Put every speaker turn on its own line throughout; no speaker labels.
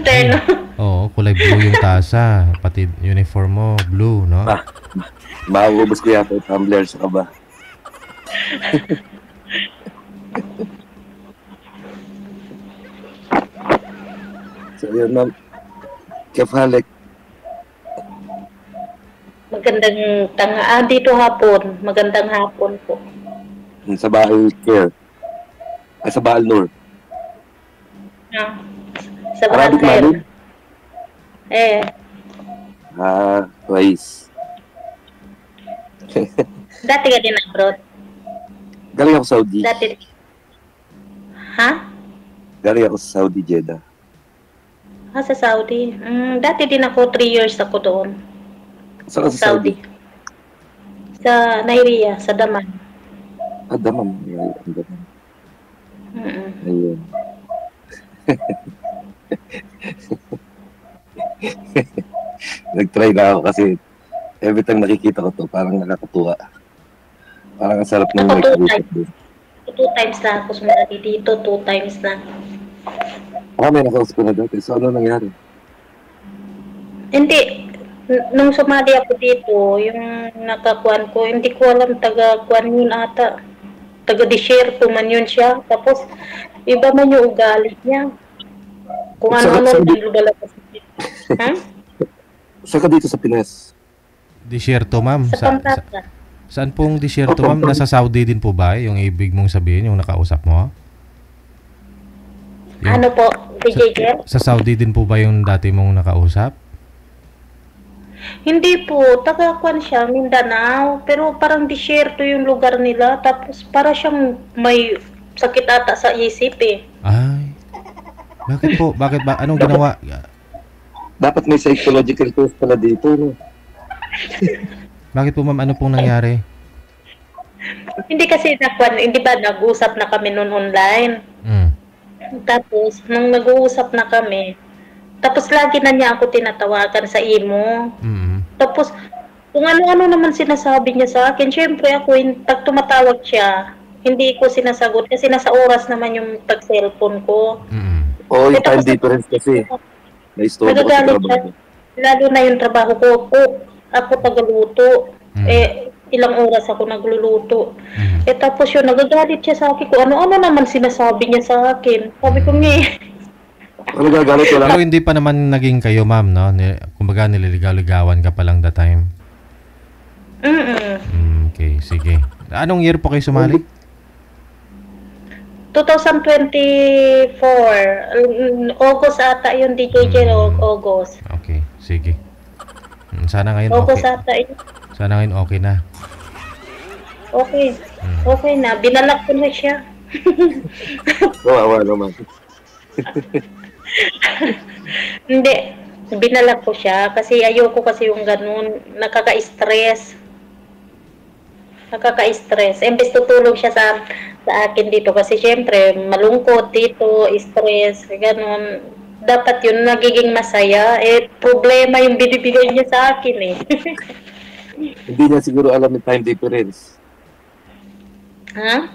Terno.
Oo, kulay blue yung tasa. Pati uniform mo, blue, no?
Mauubos ko yata yung tumbler sa kaba. So, yun, ma'am. Kefalik.
Magandang dito hapon. Magandang hapon po.
Sa Baal Care. Ay, sa Baal Nur.
Sa
Arabic
Baal
Malim? Rice.
Dati ka din abroad?
Galing ako Saudi.
Dati. Ha?
Galing ako sa Saudi, Jeddah.
Sa Saudi. Dati din ako, 3 years ako doon.
Saan ka sa Saudi?
Sa Nairia, sa Daman.
Daman. Ayun. Nag-try na ako kasi every time nakikita ko to, parang nakakatuwa. Parang ang sarap ng
nag-usap din. 2 times na ako sumali dito, 2 times na.
May nakausap ko na dati. So, ano nangyari?
Hindi. Nung sumali ako dito, yung nakakuan ko, hindi ko alam, taga-kuan yun ata. Taga-desierto man yun siya. Tapos, iba man yung ugali niya. Kung ano-ano din lumalabas. Ha?
Saan ka dito sa Pinas?
Desierto, ma'am.
Sa Pampanga.
Saan pong desierto, ma'am? Nasa Saudi din po ba? Yung ibig mong sabihin, yung nakausap mo? Yung,
ano po, DJ
sa Saudi din po ba yung dati mong nakausap?
Hindi po, taga-kuan siya, Mindanao, pero parang disyerto yung lugar nila, tapos para siyang may sakit ata sa isip eh.
Ay, bakit po? Bakit ba? Anong ginawa?
Dapat may psychological test pala dito, no?
Bakit po, ma'am? Ano pong nangyari?
Hindi kasi hindi ba nag-usap na kami noon online? Tapos, nung nag-uusap na kami, tapos lagi na niya ako tinatawagan sa imo. Tapos, kung ano-ano naman sinasabi niya sa akin, syempre ako, pag tumatawag siya, hindi ko sinasagot kasi nasa oras naman yung tag-cellphone ko.
Yung time difference kasi.
Nagagalit siya. Lalo na yung trabaho ko. Ako tagaluto. Ilang oras ako nagluluto. Tapos yun, nagagalit siya sa akin kung ano-ano naman sinasabi niya sa akin. Sabi ko
Pero hindi pa naman naging kayo, ma'am, no? Kumbaga nililigaw-ligawan ka pa lang that time. Okay, sige. Anong year po kayo sumali?
2024. August ata yung DJ August.
Okay, sige. Sana ngayon
August
okay.
ata yun.
Sana ngayon okay na.
Okay. Okay na. Binalak ko na siya.
Wawa naman.
Hindi. Binalak ko siya kasi ayoko kasi yung ganun. Nakaka-stress. Imbes tutulong siya sa akin dito kasi syempre malungkot dito, stress, ganun. Dapat yun nagiging masaya. Problema yung binibigay niya sa akin eh.
Hindi niya siguro alam yung time difference.
Ha?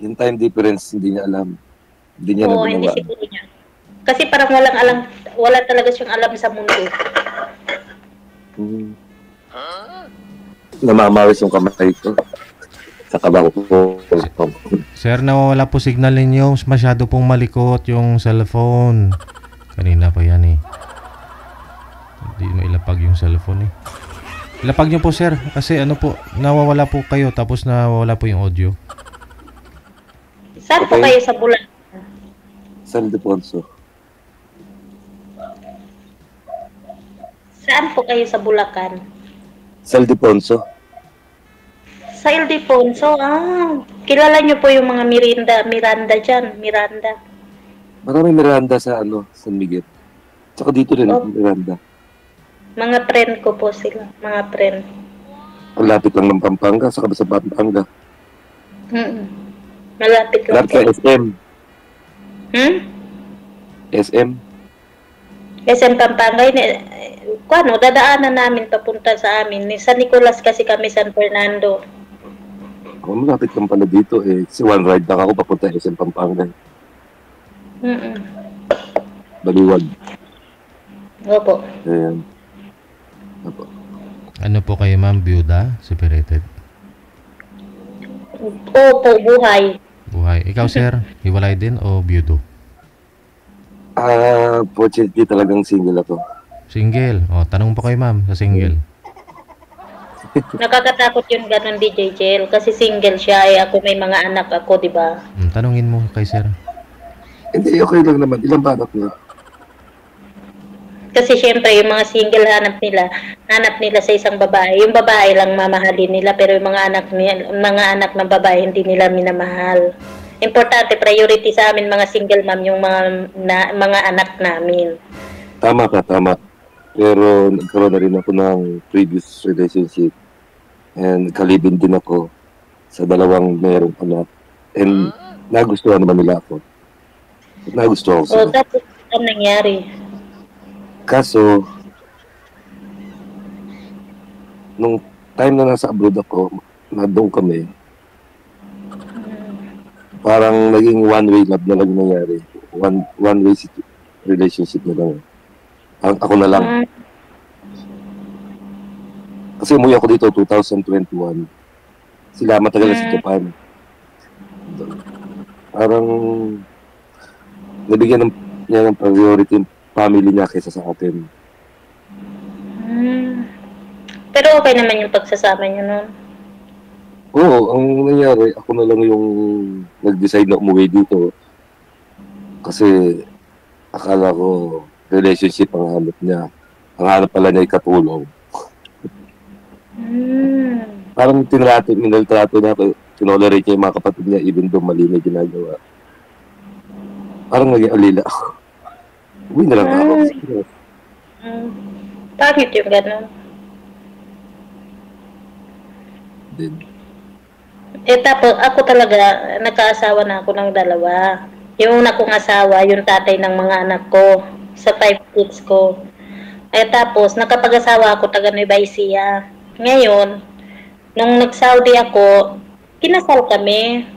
Yung time difference, hindi niya alam. Hindi niya
Oo, hindi siguro niya. Kasi parang wala talaga siyang alam sa mundo.
Namamawis yung kamay ko. Sa kabaho ko.
Sir, nawawala po signal ninyo. Masyado pong malikot yung cellphone. Kanina pa yan eh. Hindi mo ilapag yung cellphone eh. Ilapag nyo po, sir. Kasi ano po, nawawala po kayo tapos nawawala po yung audio.
Saan po kayo sa Bulacan?
San Ildefonso.
Saan po kayo sa Bulacan?
Sa Ildefonso.
Sa Ildefonso, kilala niyo po yung mga Miranda dyan, Miranda.
Maraming Miranda sa San Miguel. Tsaka dito rin, Miranda.
Mga friend ko po sila, mga friend.
Ang lapit lang ng Pampanga, sa Pampanga.
Malapit lang.
Lapit sa SM. SM?
SM Pampanga, dadaanan namin papunta sa amin. Sa Nicolas kasi kami, San Fernando.
Malapit lang pala dito eh. Si one ride lang ako papunta SM Pampanga. Baliwag.
Opo.
Ayan. Opo.
Ano po kayo, ma'am? Byuda? Separated?
Opo, buhay.
Buhay. Ikaw, sir? Hiwalay din o byudo?
Fortunately talagang single ako.
Single. O, tanong po kayo, ma'am, sa single.
Nakakatakot yung ganun, DJ Jel. Kasi single siya, ako may mga anak ako, di ba?
Tanungin mo kay sir.
Hindi, okay lang naman. Ilang ba anak niya?
Kasi syempre, yung mga single hanap nila sa isang babae. Yung babae lang mamahalin nila, pero yung mga anak ng babae hindi nila minamahal. Importante, priority sa amin mga single mom yung mga anak namin.
Tama ka, tama. Pero nagkaroon na rin ako ng previous relationship. And kalibin din ako sa dalawang mayroong anak. And nagustuhan naman nila ako. Nagustuhan ko
O,
sila.
tapos ano nangyari?
Kaso, nung time na nasa abroad ako, na doon kami, parang naging one-way love na lang nangyari. One-way relationship na lang. Ako na lang. Kasi umuwi ako dito 2021. Sila matagal na sa Japan. Parang nabigyan niya ng priority yung family niya kaysa sa atin.
Pero okay naman yung pagsasama niyo noon.
Oo, ang nangyari, ako na lang yung nag-decide na umuwi dito. Kasi akala ko relationship ang hanap niya. Ang hanap pala niya ay katulong. Parang minaltrato na ako. Tinolerate niya yung mga kapatid niya even though mali na ginagawa. Parang naging alila ako. Uwi na lang ako.
Bakit yung gano'n?
Then,
Tapos ako talaga, nagkaasawa na ako ng dalawa. Yung una kong asawa, yung tatay ng mga anak ko, sa 5 kids ko. Tapos, nakapag-asawa ako taga Nueva Ecija. Ngayon, nung nag-Saudi ako, kinasal kami.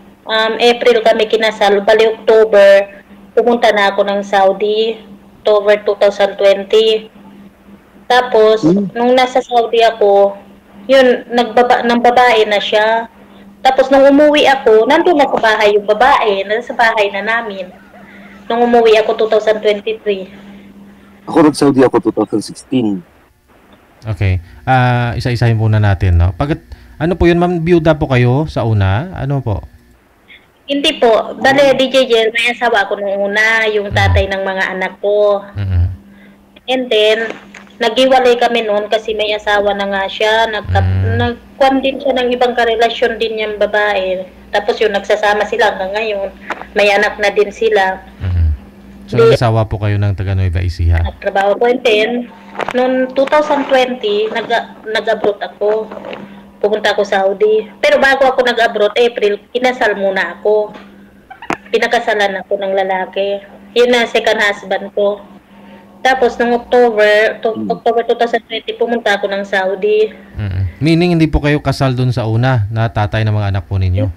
April kami kinasal, bali October, pumunta na ako ng Saudi, October 2020. Tapos, nung nasa Saudi ako, yun, ng babae na siya. Tapos, nung umuwi ako, nandun na sa bahay yung babae, nasa bahay na namin. Nung umuwi ako 2023.
ako nag-Saudi ako 2016.
Okay. Isa-isahin muna natin, no? Ano po yun, ma'am? Byuda po kayo sa una? Ano po?
Hindi po. Bale, DJ Jel, may asawa ako nung una, yung tatay ng mga anak ko. And then, naghiwalay kami noon kasi may asawa na nga siya. Nagkwan din siya ng ibang karelasyon din yung babae. Tapos yung nagsasama sila hanggang ngayon. May anak na din sila.
So, nag-asawa po kayo ng taga Nueva Ecija?
Nagtrabaho ko. And then, noong 2020, nag-abroad ako. Pupunta ako Saudi. Pero bago ako nag-abroad, April, kinasal muna ako. Pinakasalan ako ng lalaki. Yun na second husband ko. Tapos, noong October 2020, pumunta ako ng Saudi.
Meaning, hindi po kayo kasal dun sa una na tatay ng mga anak po ninyo?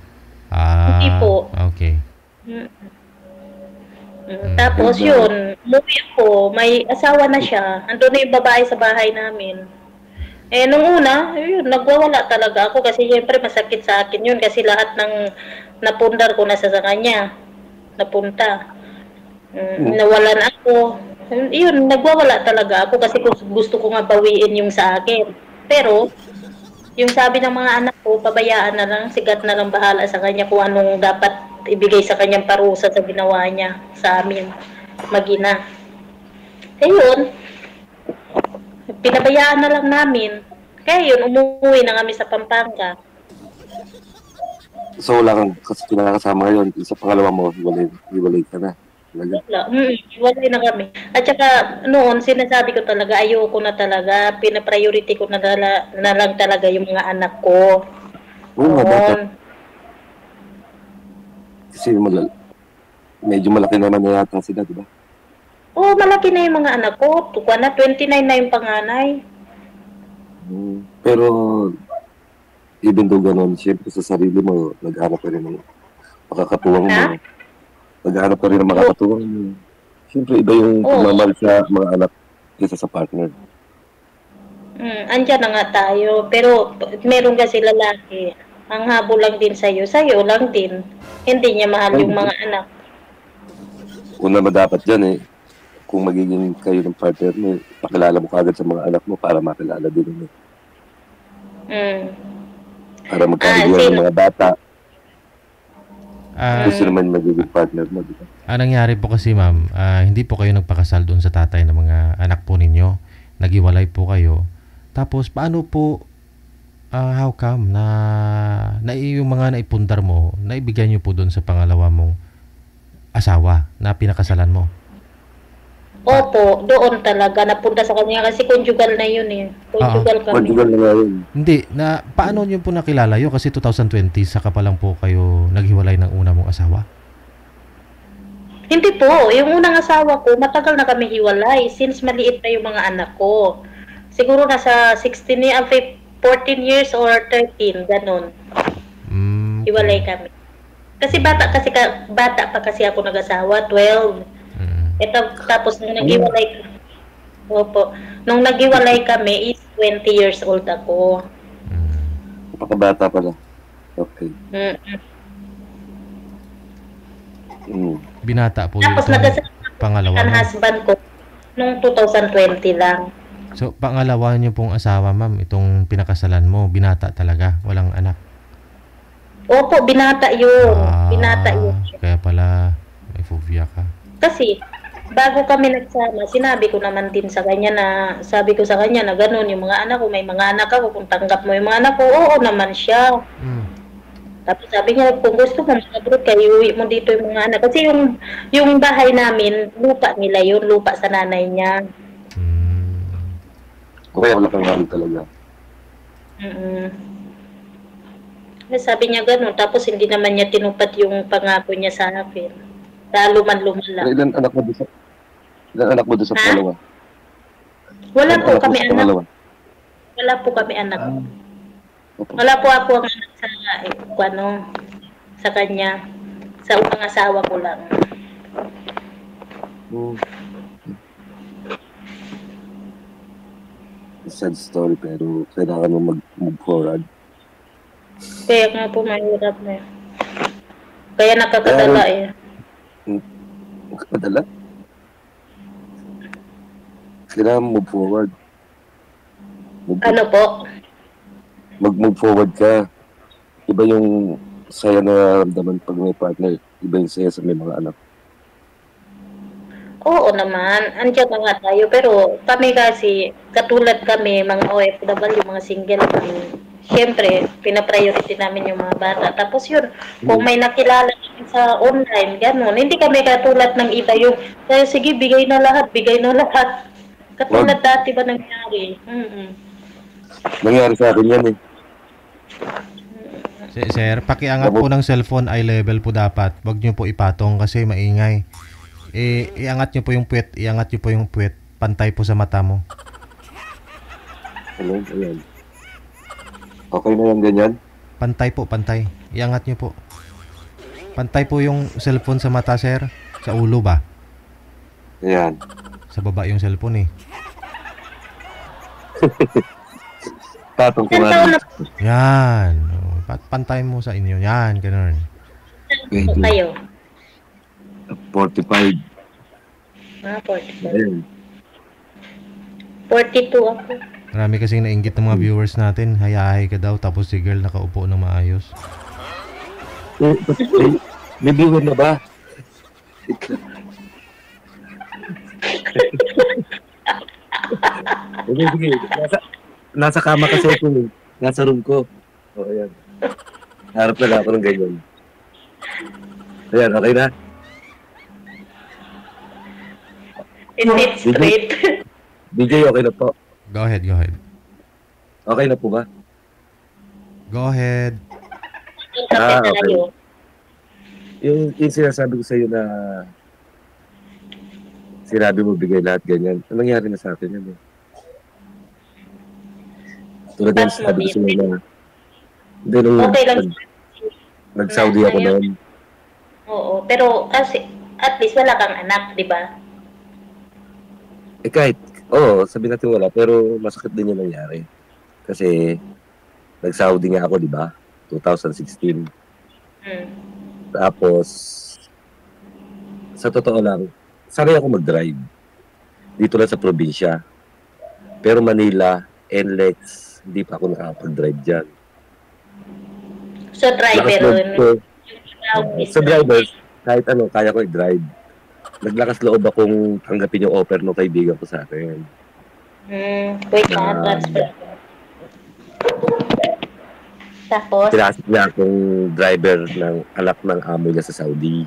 Hindi po.
Okay.
Tapos, yun, umuwi ako, may asawa na siya. Andun na yung babae sa bahay namin. Nung una, yun, nagwawala talaga ako kasi syempre masakit sa akin yun kasi lahat ng napundar ko nasa sa kanya. Napunta. Nawalan ako. Yun, nagwawala talaga ako kasi gusto ko nga bawiin yung sa akin. Pero, yung sabi ng mga anak ko, pabayaan na lang, sigat na lang bahala sa kanya kung anong dapat ibigay sa kanyang parusa sa ginawa niya sa amin. Magina. Yun, pinabayaan na lang namin. Kaya yun, umuwi na kami sa Pampanga.
So wala kang kinakasama ngayon. Sa pangalawa mo, hiwalay ka na.
Hiwalay na kami. At saka noon, sinasabi ko talaga, ayoko na talaga. Pinapriority ko na lang talaga yung mga anak ko.
Oo, dapat. Kasi medyo malaki naman na yata sila, di ba?
Oo, malaki na yung mga anak ko. Tukwa na, 29 na yung panganay.
Pero, even though gano'n, siyempre sa sarili mo, naghanap ka rin ng makakatuwang mo. Naghanap ka rin ng makakatuwang mo. Siyempre, iba yung
Oo.
pagmamahal sa mga anak kaysa sa partner.
Andyan na nga tayo. Pero meron kasi lalaki. Ang habol lang din sa'yo lang din. Hindi niya mahal yung mga anak.
Una ba dapat dyan kung magiging kayo ng partner mo, pakilala mo kagad sa mga anak mo para makilala din mo. Para magkariguan ng mga bata. Gusto naman magiging partner mo, di ba?
Ang nangyari po kasi ma'am, hindi po kayo nagpakasal doon sa tatay ng mga anak po ninyo. Naghiwalay po kayo. Tapos paano po, how come na yung mga naipundar mo, naibigay nyo po doon sa pangalawa mong asawa na pinakasalan mo?
Opo, doon talaga napunta sa kanya kasi conjugal na yun eh. Conjugal kami.
Conjugal na nga yun.
Hindi, paano nyo po nakilala yun? Kasi 2020, saka pa lang po kayo naghiwalay ng una mong asawa.
Hindi po, yung unang asawa ko, matagal na kami hiwalay since maliit na yung mga anak ko. Siguro nasa 14 years or 13, ganun. Hiwalay kami. Kasi bata pa kasi ako nag-asawa, 12. Tapos nung naghiwalay nung naghiwalay kami is 20 years old ako.
Napakabata pala. Okay.
Binata po
tapos
pangalawa
ang husband ko nung 2020 lang.
So pangalawa niyo pong asawa ma'am, itong pinakasalan mo, binata talaga, walang anak?
Opo, binata yun. Binata yun.
Kaya pala may phobia ka.
Kasi bago kami nagsama, sinabi ko naman din sa kanya na gano'n yung mga anak ko, may mga anak ako, kung tanggap mo yung mga anak ko, oo naman siya. Tapos sabi niya, kung gusto mo mag-abroad kayo, uwi mo dito yung mga anak. Kasi yung bahay namin, lupa nila yun, lupa sa nanay niya.
Kaya wala kang namin talaga.
Sabi niya gano'n, tapos hindi naman niya tinupad yung pangako niya sa akin. Luman lang.
Ilan anak mo doon sa pangalawa?
Wala po kami anak. Wala po kami anak. Wala po ako ang anak sa kanya. Sa unang asawa ko lang.
Sad story pero kailangan mo mag-move forward.
Kaya nga po mahirap na. Kaya nakakadala
Nakakadala? Kailangan move forward.
Ano po?
Mag-move forward ka. Iba yung saya na ramdaman pag may partner. Iba yung saya sa may mga anak.
Oo naman. Andiyan na nga tayo. Pero kami kasi, katulad kami, mga OFW, mga single kami. Siyempre, pinapriority namin yung mga bata. Tapos yun, kung may nakilala sa online, gano'n. Hindi kami katulad ng iba yung, sige, bigay na lahat. Katulad dati ba nangyari?
Nangyari sa akin yan
Sir, pakiangat po ng cellphone eye level po dapat. Huwag nyo po ipatong kasi maingay. Iangat nyo po yung puwet. Pantay po sa mata mo.
Ayan. Okay na yan, ganyan?
Pantay. Iangat nyo po. Pantay po yung cellphone sa mata, sir. Sa ulo ba?
Ayan.
Sa baba yung cellphone
Patong ko nga.
Yan. Pantay mo sa inyo. Yan, ganun.
Kayo?
45.
45.
Ayan.
42 ako.
Marami kasing nainggit ng mga viewers natin. Hayahay ka daw tapos si girl nakaupo ng maayos.
May viewer na ba? Sige. Nasa kama kasi ako. Nasa room ko. Ayan. Harap na lang ako ng ganyan. Ayan, okay na?
Hindi straight.
DJ, okay na po.
Go ahead.
Okay na po ba?
Go ahead.
Okay. Yung sinasabi ko sa iyo na sinabi mo bigay lahat ganyan. Anong nangyari na sa akin yun? Tulad ng sabi ko sa iyo na hindi nung nag-Saudi ako noon.
Oo, pero kasi at least wala kang anak, di ba?
kahit, sabi natin wala, pero masakit din yung nangyari. Kasi, nag-Saudi nga ako, di ba? 2016. Tapos, sa totoo lang, sanay ako mag-drive. Dito lang sa probinsya. Pero Manila, NLEX, hindi pa ako nakakapag-drive dyan.
So, driver.
Sa driver, kahit ano, kaya ko i-drive. Naglakas loob akong tanggapin yung offer ng kaibigan ko sa akin.
Wait na, transfer. Tapos?
Pinasok niya akong driver ng anak ng amo niya sa Saudi.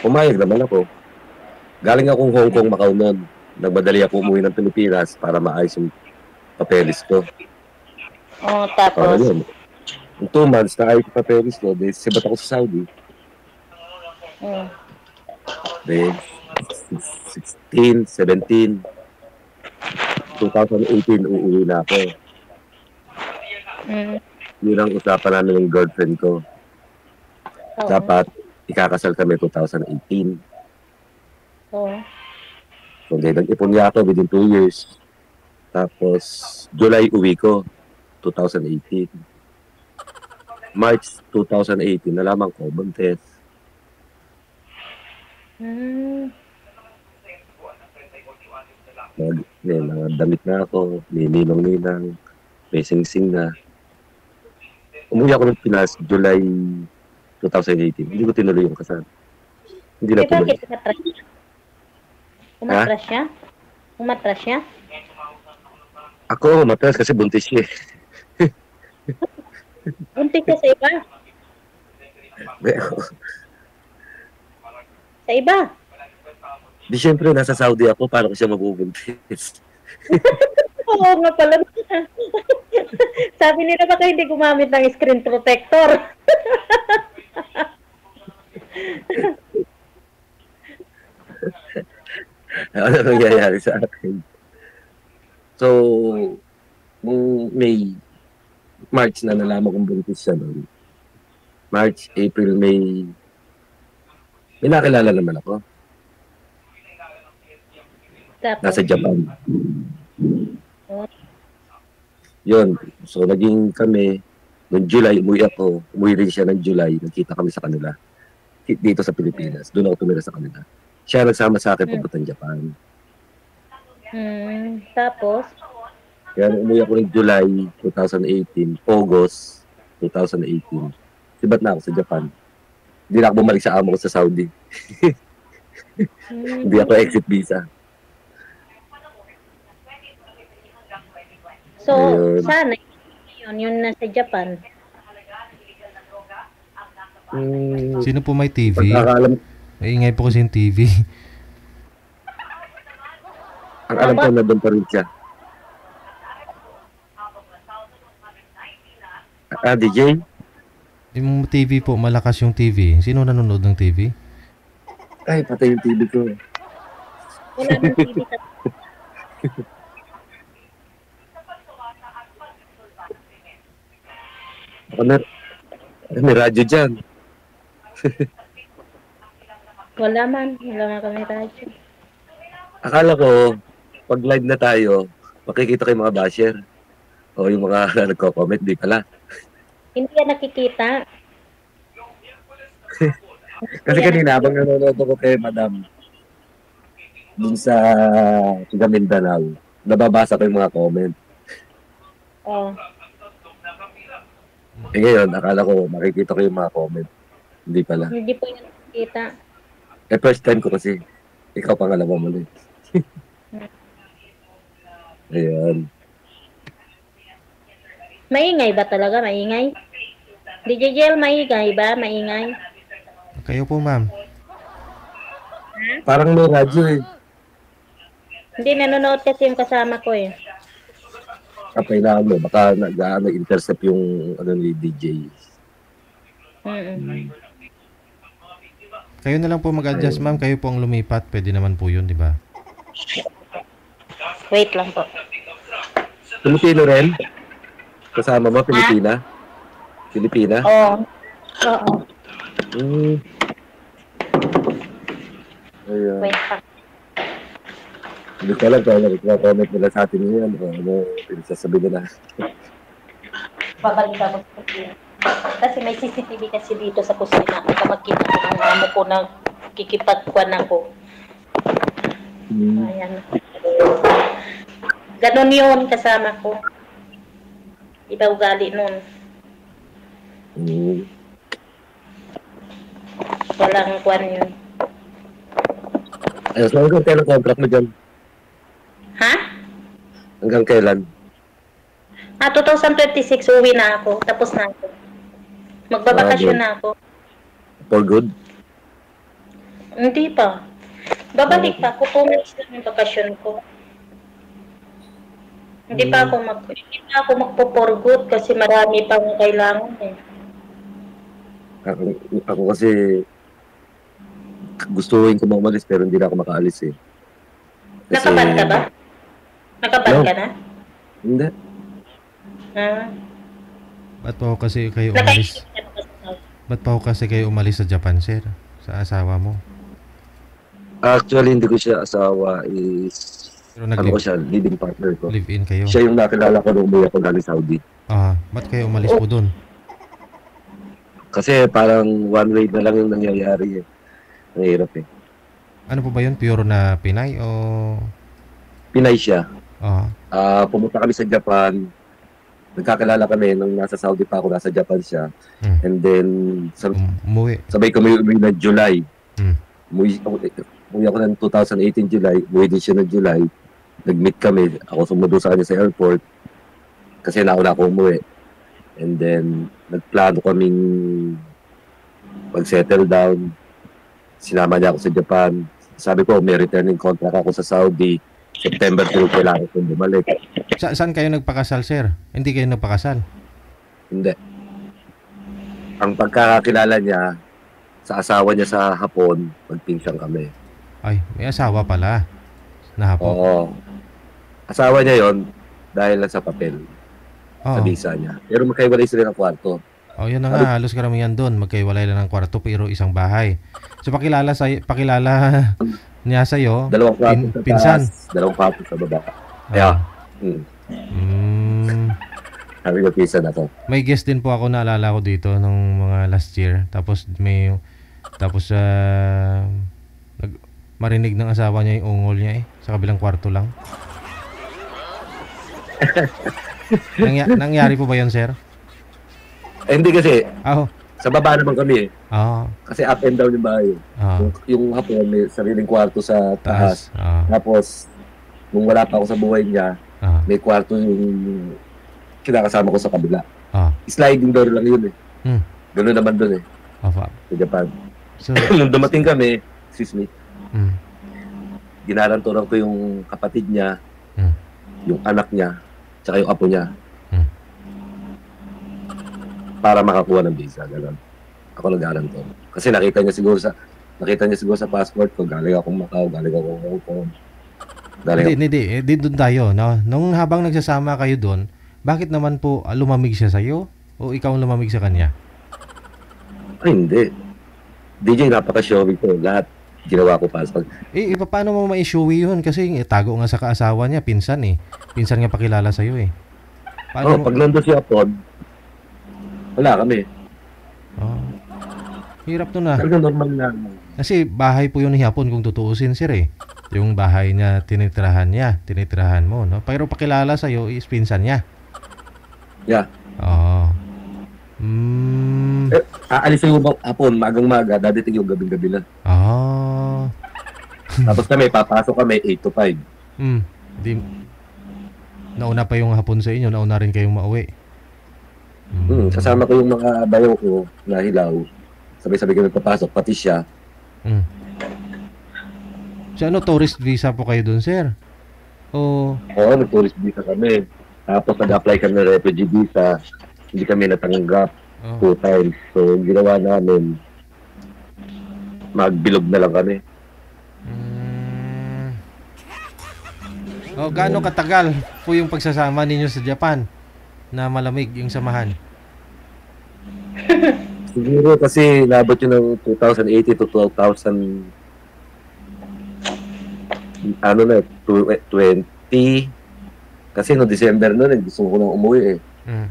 Pumayag naman ako. Galing akong Hong Kong, Macau noon. Nagmadali ako umuwi ng Pilipinas para maayos yung papeles ko.
Tapos?
In 2 months, naayos yung papeles ko. Sibat ako sa Saudi. Then, 16, 17, 2018, uuwi na ako. Yun ang usapan namin ng girlfriend ko. Dapat, ikakasal kami 2018. So, nag-ipon niya ako within 2 years. Tapos, July uwi ko, 2018. March 2018, nalaman ko, buntis. May mga damit na ako, may ninong-ninang, may sing-sing na. Umuwi ako ng Pinas, July 2018. Hindi ko tinuloy yung kasal. Hindi na tuloy.
Umatras siya? Umatras siya?
Ako, umatras kasi buntis siya.
Buntis ka sa iba? Sa iba?
Di syempre, nasa Saudi ako, paano ko siya mabubuntis?
Oo nga pala. Sabi nila baka hindi gumamit ng screen protector.
Ano nangyayari sa akin? So, May, March na nalaman kong buntis siya noon. March, April, May, may nakilala naman ako. Nasa Japan. Yun. So, naging kami, noong July, umuwi rin siya ng July, nagkita kami sa kanila. Dito sa Pilipinas. Doon ako tumira sa kanila. Siya nagsama sa akin papuntang Japan.
Tapos?
Kaya umuwi ako ng July 2018, August 2018. Sibat na ako sa Japan. Hindi na ako bumalik sa amo ko sa Saudi. Hindi ako exit visa.
So, sana yun nasa Japan.
Sino po may TV? May ingay po kasi yung TV.
Ang alam ko na doon pa rin siya. DJ?
Yung TV po, malakas yung TV. Sino nanonood ng TV?
Ay, patay yung TV ko.
Wala nang TV sa...
May radyo dyan.
Wala man kami radyo.
Akala ko, pag live na tayo, makikita kayo mga basher. O yung mga nagko-comment, di pala.
Hindi yan nakikita.
Kasi kanina, habang nanonood ako kay Madam, dun sa Mindanao, nababasa ko yung mga comment. Ngayon, akala ko, makikita ko yung mga comment. Hindi pala.
Hindi po yan nakikita.
First time ko kasi. Ikaw pangalawa mo ulit. Ayan.
Maingay ba talaga? Maingay? DJ Jel, maingay ba? Maingay?
Kayo po, ma'am.
Parang may radyo eh.
Hindi, nanonood kasi yung kasama ko eh.
Kailangan mo, baka nag-intercept yung ni DJ.
Kayo na lang po mag-adjust, ma'am. Kayo po ang lumipat. Pwede naman po yun, di ba?
Wait lang po.
Pilipino rin? Kasama mo, Pilipina? Pilipina?
Oo.
Kaya,
Wait pa.
hindi ko alam kung ano comment nila sa atin ngayon. O ano, pinagsasabi nila.
Babalik ako sa kusina. Kasi may CCTV kasi dito sa kusina. Baka magkita ko ng amo ko na kikipagkuhan ako. Ayan. Ganon yun kasama ko. Iba ugali nun. Walang kuhan yun.
Ayos, so hanggang kailan contract mo dyan?
Ha?
Hanggang kailan?
2026 uwi na ako. Tapos na ako. Magbabakasyon na ako.
For good?
Hindi pa. Babalik pa ako. 2 weeks lang yung bakasyon ko. Hindi pa ako magpo-for good kasi marami pang kailangan eh.
Ako kasi gustuin ko umalis pero hindi na ako makaalis eh. Kasi,
Nakaban ka ba? Nakaban ka na?
Hindi.
Ah.
Ba't pa ho kasi kayo umalis?
Nakaisip ka na ba sa
Ba't pa ho kasi kayo umalis sa Japan, sir? Sa asawa mo?
Actually, hindi ko siya asawa is
Pero
ano ko siya, living partner ko.
live-in kayo?
Siya yung nakilala ko nung umuwi ako galing Saudi.
Ba't kayo umalis po dun?
Kasi parang one way na lang yung nangyayari eh. Nahirap eh.
Ano po ba yun? Pure na Pinay o...
Pinay siya.
Ah,
Pumunta kami sa Japan. Nagkakilala kami nung nasa Saudi pa ako, nasa Japan siya. And then,
umuwi.
sabay kami umuwi na July.
Hmm.
Umuwi ako ng 2018 July. Umuwi din siya ng July. Nag-meet kami. Ako sumundo sa kanya sa airport. Kasi nauna ako umuwi. And then, nagplano kaming mag-settle down. Sinama niya ako sa Japan. Sabi ko, may returning contract ako sa Saudi. September 2, kailangan kong bumalik.
Saan kayo nagpakasal, sir? Hindi kayo nagpakasal?
Hindi. Ang pagkakakilala niya, sa asawa niya sa Hapon, magpinsan kami.
Ay, may asawa pala. Na Hapon.
Oo. Asawa niya yon dahil lang sa papel. Sa
Oo.
visa niya. Pero magkaiwalay sila ng kwarto.
Oh, yun na nga, halos karamihan doon. Magkaiwalay lang ng kwarto pero isang bahay. So pakilala niya sa'yo,
Dalawang kwarto sa
pinsan.
taas, dalawang kwarto sa baba. Kaya, sabi ko, pinsan na to.
May guest din po ako, naalala ko dito nung mga last year. Tapos marinig ng asawa niya yung ungol niya sa kabilang kwarto lang. Nangyari po ba yun, sir?
Hindi kasi,
Oo.
sa baba naman kami eh.
Oo.
Kasi up and down yung bahay. Yung Hapon, may sariling kwarto sa taas. Tapos, nung wala pa ako sa buhay niya, may kwarto yung kinakasama ko sa kabila. Sliding door lang yun eh. Ganoon naman dun eh. Sa Japan.
So,
nung dumating kami, ginaranturan ko yung kapatid niya, yung anak niya, tsaka yung apo niya. Para makakuha ng visa, gano'n. Ako nag-garantor. Kasi nakita niya siguro sa passport ko, galing akong Macau, galing akong Hong Kong.
Hindi. Doon tayo. No? Nung habang nagsasama kayo doon, bakit naman po lumamig siya sa'yo? O ikaw ang lumamig sa kanya?
Ay, hindi. DJ, napaka-showy ko. Lahat ginawa ko para sa
paano mo ma-showy yun? Kasi tago nga sa kaasawa niya, pinsan eh. Pinsan nga pakilala sa'yo eh.
Pag nandun siya po, wala kami.
Hirap to na.
Talaga normal na.
Kasi bahay po yun ni Hapon kung tutuusin, sir eh. Yung bahay niya, tinitirahan mo, no? Pero pakilala sa'yo is pinsan niya.
Yeah.
Oo.
Aalis yung Hapon, magang-maga, dadating yung gabing-gabi na. Tapos kami, papasok kami 8 to 5.
Nauna pa yung Hapon sa inyo, nauna rin kayong mauwi.
Kasama ko yung mga bayo ko na hilaw. Sabay-sabay kami papasok, pati siya.
So ano, tourist visa po kayo dun, sir? Oo,
nag-tourist visa kami. Tapos nag-apply kami ng refugee visa. Hindi kami natanggap 2 times. So, ginawa namin, magbilog na lang kami.
Gaano katagal po yung pagsasama ninyo sa Japan na malamig yung samahan?
Siguro kasi nabot yun ng 2018 to 2019 ano na, 20, kasi no December noon, gusto ko nang umuwi eh.
Mm.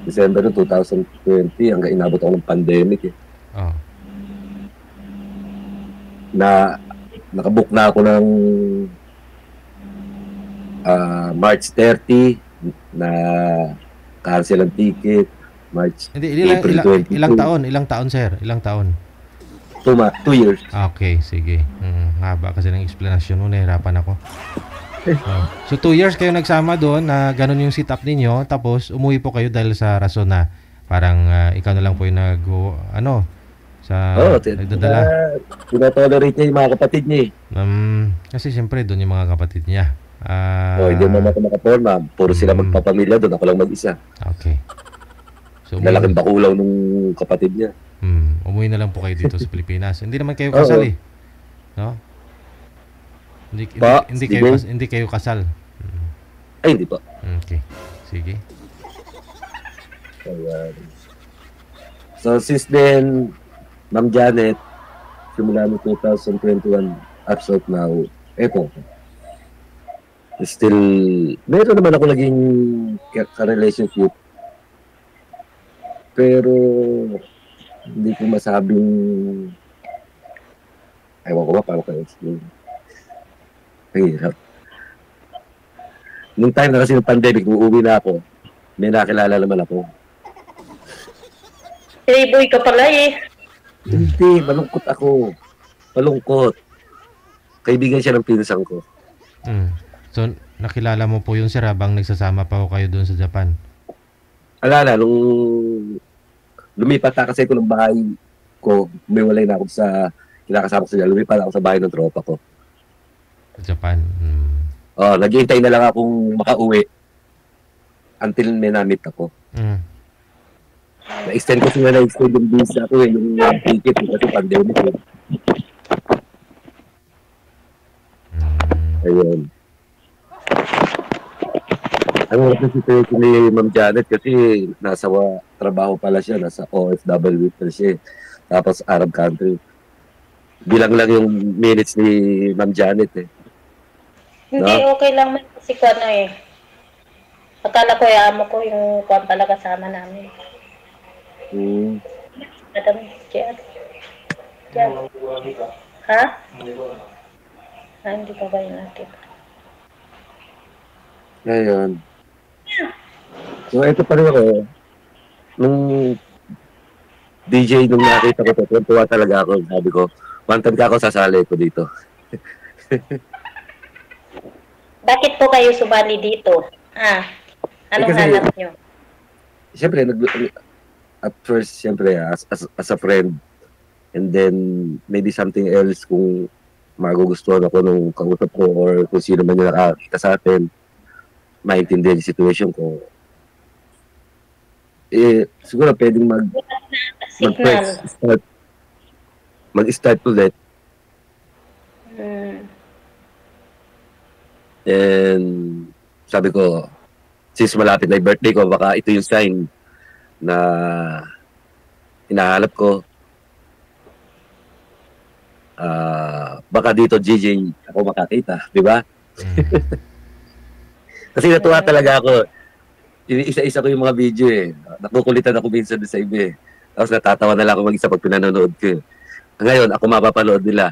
December no 2020, hanggang inabot ako ng pandemic eh.
Oh.
Nakabook na ako ng March 30 na cancel ang ticket. March
Hindi,
April 22.
ilang taon, sir? Ilang taon?
2 years.
Okay, sige. Haba kasi ng explanation mo, nahirapan ako. So 2 years kayo nagsama doon na ganun yung setup ninyo, tapos umuwi po kayo dahil sa rason na parang ikaw na lang po yung nagdadala.
Tinatolerate niya yung mga kapatid niya eh.
Kasi siyempre doon yung mga kapatid niya.
Hindi naman ako makaporma. Puro sila magpapamilya doon. Ako lang mag-isa.
Okay. So,
Lalaking bakulaw nung kapatid niya.
Umuwi na lang po kayo dito sa Pilipinas. Hindi naman kayo kasal eh. No? Hindi kayo kasal.
Ay, hindi pa.
Okay. Sige.
So, since then, Ma'am Janet, simula no 2021, up to now, eto. Still, meron naman ako naging ka-relationship. Pero, hindi ko masabing, ewan ko ba, paano kayo explain. Ang hirap. Nung time na kasi ng pandemic, uuwi na ako, may nakilala naman ako.
Playboy ka pala eh.
Hindi, malungkot ako. Malungkot. Kaibigan siya ng pinsan ko.
So, nakilala mo po yun, sir, habang nagsasama pa ko kayo doon sa Japan?
Alala, nung lumipat na kasi ako ng bahay ko, umiwalay na ako sa kinakasama ko sila, lumipat ako sa bahay ng tropa ko.
Sa Japan?
Naghihintay na lang akong makauwi until may namit ako. Na-extend ko sila na-extend yung visa ko yung ticket kasi pandemic eh. Ayun. Ang mga situation ni Ma'am Janet kasi nasa trabaho pala siya, nasa OFW pala siya. Tapos Arab country. Bilang lang yung minutes ni Ma'am Janet eh.
Hindi, okay lang man kasi ko eh. Akala ko yung amo ko yung kuwan pala kasama namin. Madam, Jan. Ha? Hindi pa ba yun natin?
Ngayon. So, ito pa rin ako. Nung DJ, nung nakita ko ito, tuwa talaga ako. Sabi ko, wanted ka ako, sasali ko dito.
Bakit po kayo sumali dito? Anong hanap nyo?
Siyempre, at first, siyempre, as a friend. And then, maybe something else kung magugustuhan ako nung kausap ko or kung sino man yung nakakita sa atin, maintindihan yung situation ko. Siguro pwedeng mag-start ulit. And sabi ko, since malapit na yung birthday ko, baka ito yung sign na hinahanap ko. Baka dito, GJ, ako makakita, di ba? Kasi natuwa talaga ako. Isa-isa ko yung mga video eh. Nakukulitan ako minsan sa iba eh. Tapos natatawa na lang ako mag-isa pag pinanonood ko. Ngayon, ako mapapanood nila.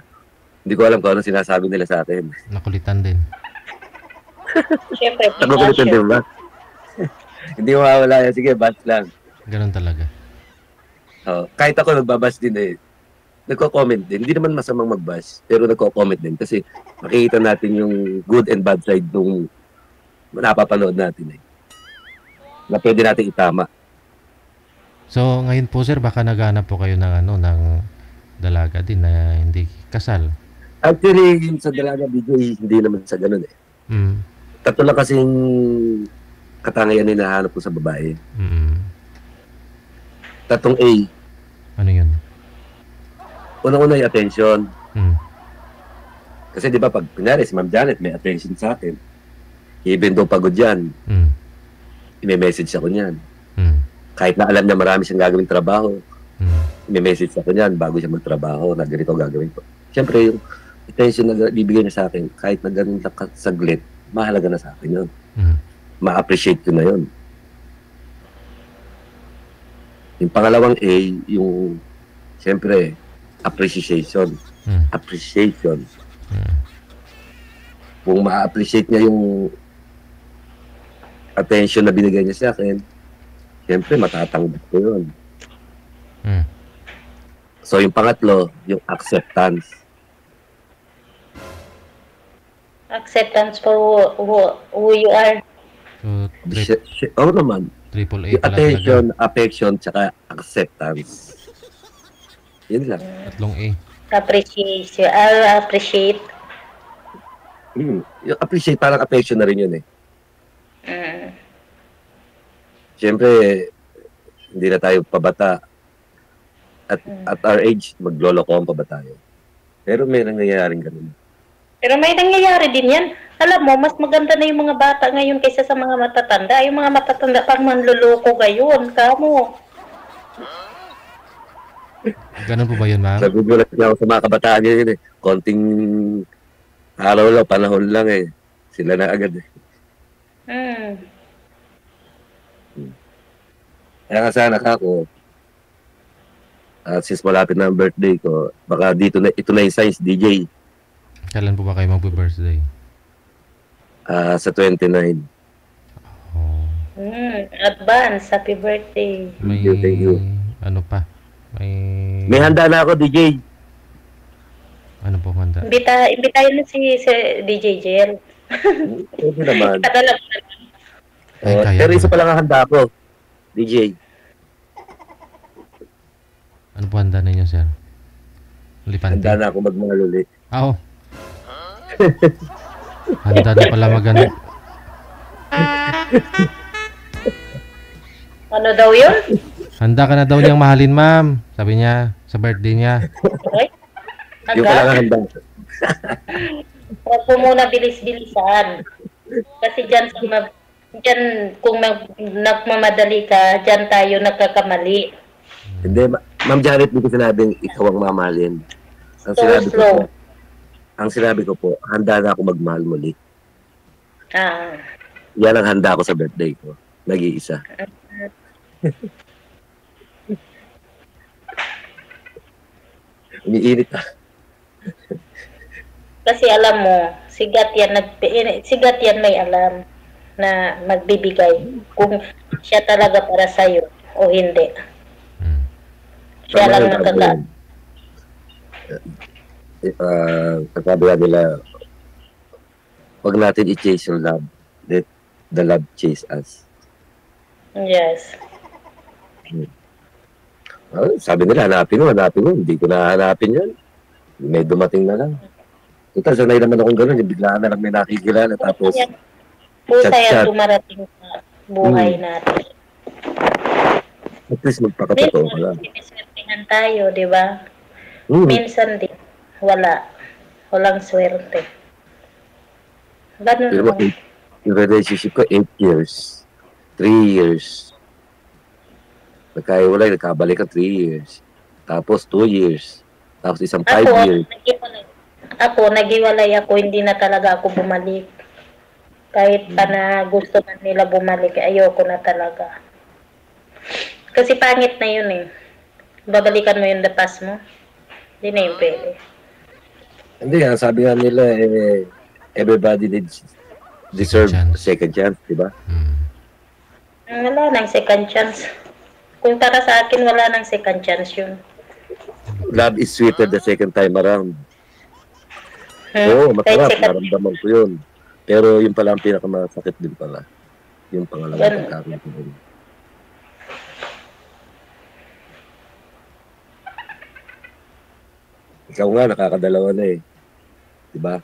Hindi ko alam kung ano sinasabi nila sa akin.
Nakulitan din.
Siyempre,
nakukulitan din ba? Hindi mawawala yan. Sige, bash lang.
Ganun talaga.
Kahit ako nagbabash din eh. Nagko-comment din. Hindi naman masamang mag-bash. Pero nagko-comment din. Kasi makikita natin yung good and bad side nung napapanood natin eh. Na pwede natin itama.
So, ngayon po sir, baka naghanap po kayo ng ng dalaga din na hindi kasal.
Actually, yung sa dalaga video, hindi naman sa ganun eh. Tatlo lang kasing katangian na hinahanap ko sa babae. Tatlong A.
Ano yun?
Unang-una yung attention. Kasi di ba pag kunyari si Ma'am Janet may attention sa akin. Even though pagod yan, i-message ako niyan. Kahit na alam niya marami siyang gagawing trabaho, i-message ako niyan bago siya magtrabaho na ganito gagawin ko. Siyempre, yung attention na bibigay niya sa akin, kahit na ganun lang saglit, mahalaga na sa akin yun. Ma-appreciate ko na yun. Yung pangalawang A, yung, siyempre, appreciation. Appreciation. Kung ma-appreciate niya yung attention na binigay niya sa akin, siyempre, matatanggap ko yun. So, yung pangatlo, yung acceptance.
Acceptance for who you are.
So,
Oo naman.
triple A
Yung
pala
attention,
talaga.
affection, tsaka acceptance. Yun lang.
Tatlong A.
Appreciation. I'll appreciate.
Yung appreciate, parang affection na rin yun eh. Siyempre, hindi na tayo pabata. At our age, maglolokohan pa ba tayo? Pero may nangyayaring ganun.
Pero may nangyayari din yan. Alam mo, mas maganda na yung mga bata ngayon kaysa sa mga matatanda. Yung mga matatanda parang manluloko ngayon. Kamo.
Ganun po ba yun, ma'am?
Nagugulat niya ako sa mga kabataan yun eh. Konting araw lang, panahon lang eh. Sila na agad eh. Kaya nga sana ako, since malapit na ang birthday ko, baka dito na, ito na yung Science DJ.
Kailan po ba kayo mag-birthday?
Sa 29.
Oh.
Advance. Happy birthday.
May,
Thank you.
ano pa?
May handa na ako, DJ.
Ano po handa?
Imbitahin mo si DJ Jel.
Pwede naman.
Katalag na.
Ay, kaya
Pero
ba?
isa pa lang ang handa ko, DJ.
Ano po handa ninyo, sir? Lipante?
Handa na ako magmahal ulit.
Oo. Handa na pala magano.
Ano daw yun?
Handa ka na daw niyang mahalin, ma'am. Sabi niya, sa birthday niya.
Okay.
Yung pala ang handa.
Huwag po muna bilis-bilisan. Kasi dyan, kung nagmamadali ka, dyan tayo nagkakamali.
Hindi, Ma'am Janet, hindi ko sinabing ikaw ang mamahalin.
Slow.
Ang sinabi ko po, handa na ako magmahal muli.
Ah.
Yan ang handa ko sa birthday ko. Nag-iisa. Umiinit ah.
Kasi alam mo, sigat yan may alam na magbibigay kung siya talaga para sa'yo o hindi. Siya lang nakaka...
Sabi nila, huwag natin i-chase yung love. Let the love chase us.
Yes.
Sabi nila, hanapin mo. Hindi ko na hanapin yan. May dumating na lang. Ito, sanay naman akong gano'n. Biglaan na lang may nakikilala. Tapos,
Pusa
chat.
yan dumarating sa buhay natin.
At least magpakatotoo ka lang.
Siniswertihan tayo, di ba? Minsan din, walang swerte. Ganun
Pero
lang.
yung relationship ko, 8 years. 3 years. Nagkaiwalay, nagkabalik ka 3 years. Tapos 2 years. Tapos isang 5 years.
Naghiwalay ako, hindi na talaga ako bumalik. Kahit pa na gusto na nila bumalik, ayoko na talaga. Kasi pangit na yun eh. Babalikan mo yung lapas mo. Hindi na yung pwede.
Hindi, ang sabi nga nila, everybody deserve second chance, di ba?
Wala nang second chance. Kung para sa akin, wala nang second chance yun.
Love is sweeter the second time around. Oo, masarap. Naramdaman ko yun. Pero yung pala ang pinakamasakit din pala. Yung pangalawa pagkakaroon ko rin. Ikaw nga, nakakadalawa na eh. Diba?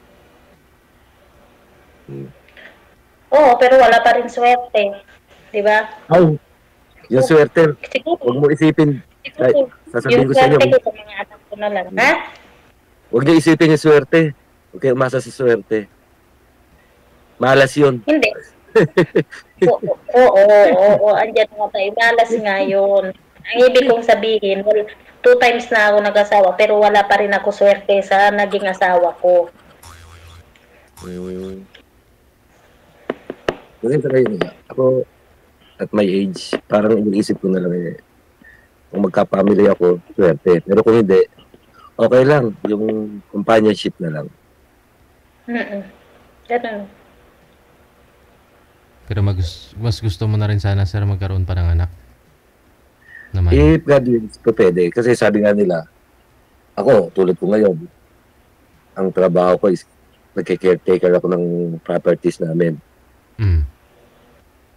Oo, pero wala pa rin swerte. Diba?
Ay, yung swerte,
Siguro.
huwag mo isipin. Ay, sasabihin ko sa inyo.
Yung swerte ko sa mga anak ko na lang. Ha?
Huwag niyo isipin yung swerte. Huwag kayo umasa sa swerte. Malas yun.
Hindi. Oo, andyan nga tayo. Malas nga yun. Ang ibig kong sabihin, well, 2 times na ako nag-asawa, pero wala pa rin ako swerte sa naging asawa ko.
Kasi ako, at my age, parang iniisip ko na lang kung magka-family ako, swerte. Pero kung hindi, okay lang. Yung companionship na lang.
Ganun.
Pero mas gusto mo na rin sana, sir, magkaroon pa ng anak? Naman.
If God wills, pwede. Kasi sabi nga nila, ako, tulad ko ngayon, ang trabaho ko is nagke-caretaker ako ng properties namin.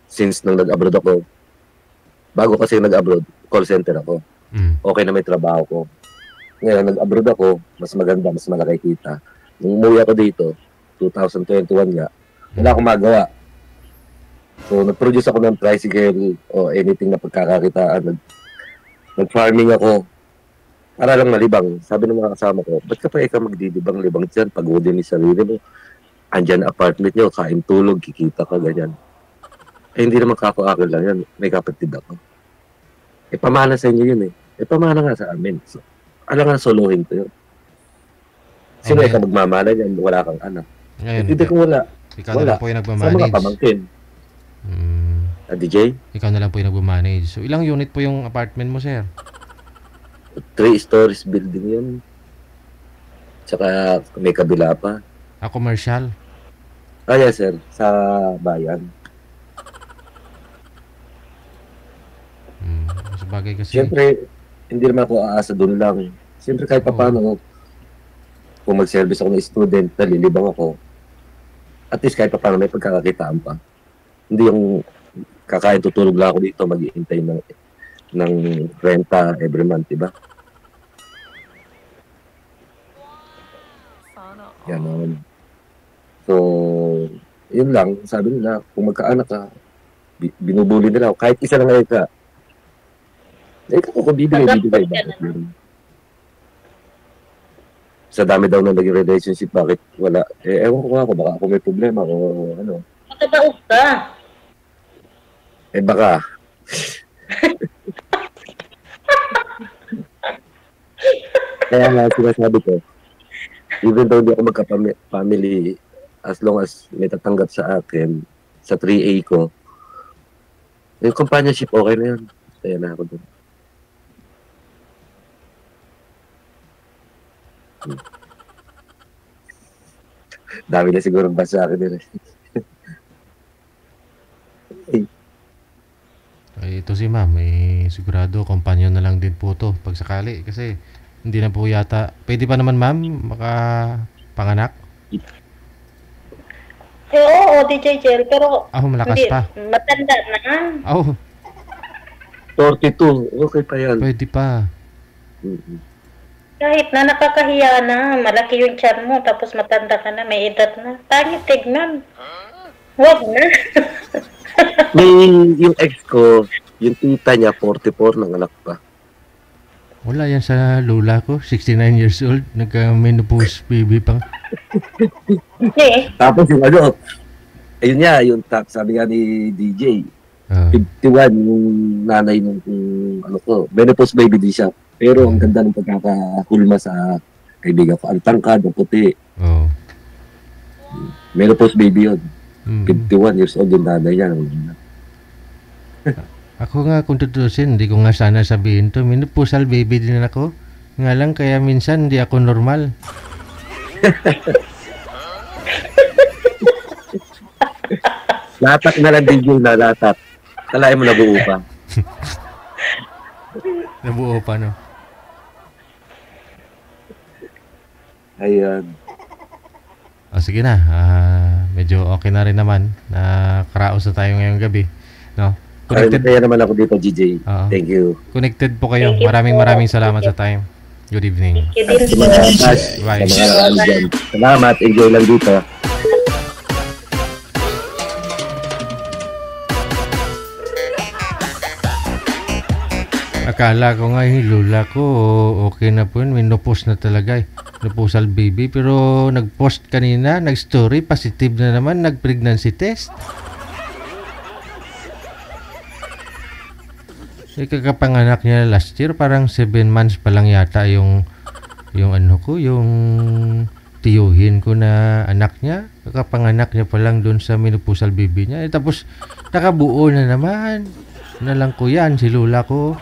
Since nang nag-abroad ako, bago kasi nag-abroad, call center ako. Okay na may trabaho ko. Ngayon, nag-abroad ako, mas maganda, mas malaki kita. Nung umuwi ako dito, 2021 nga, wala akong magawa. So, nag-produce ako ng tricycle o anything na pagkakakitaan. Nag-farming ako para lang malibang. Sabi ng mga kasama ko, ba't ka pa ikaw magdidibang-libang dyan? Pagodin yung sarili mo. Andyan apartment nyo, kain tulog, kikita ka, ganyan. Hindi naman kako-akil lang yan. May kapatid ako. Pamana sa inyo yun pamana nga sa amin. So, alam nga, solohin ko yun. Sino ka magmamana yan? Wala kang anak. Hindi ko wala.
Ikaw na lang po yung nagmamanage.
Sa mga pamangkin. DJ?
Ikaw na lang po yung nagmamanage. So, ilang unit po yung apartment mo, sir?
3 stories building yun. Tsaka may kabila pa.
Commercial?
Yes, sir. Sa bayan.
Sabagay kasi.
Siyempre, hindi naman ako aasa doon lang. Siyempre, kahit paano, kung mag-service ako ng student, nalilibang ako. At least kahit paano may pagkakakitaan pa. Hindi yung kakain tutulog lang ako dito, mag-iintay ng renta every month, diba? Yan. So, yun lang. Sabi nila, kung magkaanak ka, binubuli nila ako. Kahit isa lang ngayon ka. Kung bibigay. Sa dami daw na naging relationship, bakit wala? Ewan ko nga ako, baka ako may problema o ano.
Matabaog ka.
Baka. Kaya nga sinasabi ko, even though hindi ako magka-family, as long as may tatanggap sa akin, sa 3A ko, yung companionship, okay na yun. Kaya na ako doon. Dami na siguro ba sa akin nila.
Ito si ma'am, sigurado companion na lang din po to pag sakali. Kasi hindi na po yata, pwede pa naman ma'am makapanganak?
Oo, DJ Jerry, pero
malakas
hindi,
pa.
matanda na.
42, okay pa yan.
Pwede pa.
Kahit na nakakahiya na, malaki yung tiyan mo, tapos matanda ka na, may edad na. Tangit tignan. Huwag na.
Yung ex ko, yung tita niya, 44, nanganak pa.
Wala yan sa lola ko, 69 years old, nagka-menopause baby pang.
Tapos yung ayun nga, yung sabi nga ni DJ, 51 yung nanay nung menopause baby din siya. Pero ang ganda ng pagkakahulma sa kaibigan ko. Ang tangkad, ang puti. Menopause baby yun. 51 years old yung nanay niya.
Ako nga kung tutusin, hindi ko nga sana sabihin to. Menopausal baby din ako. Nga lang kaya minsan hindi ako normal.
Latak na lang din yung nalatak. Kalahin mo nabuo pa.
Nabuo pa, no?
Ayan.
Sige na. Medyo okay na rin naman. Karaos na tayo ngayong gabi. No?
Connected. Kaya naman ako dito, DJ. Thank you.
Connected po kayo. Maraming salamat sa time. Good evening.
Bye. Salamat. Enjoy lang dito.
Akala ko nga yung lola ko okay na po yun, menopause na talaga menopausal baby, pero nag-post kanina, nag-story, positive na naman, nag-pregnancy test. Kakapanganak niya last year, parang 7 months pa lang yata yung ano ko, yung tiyuhin ko na anak niya. Kakapanganak niya pa lang doon sa menopausal baby niya. Tapos, nakabuo na naman. Na lang ko yan, si lula ko.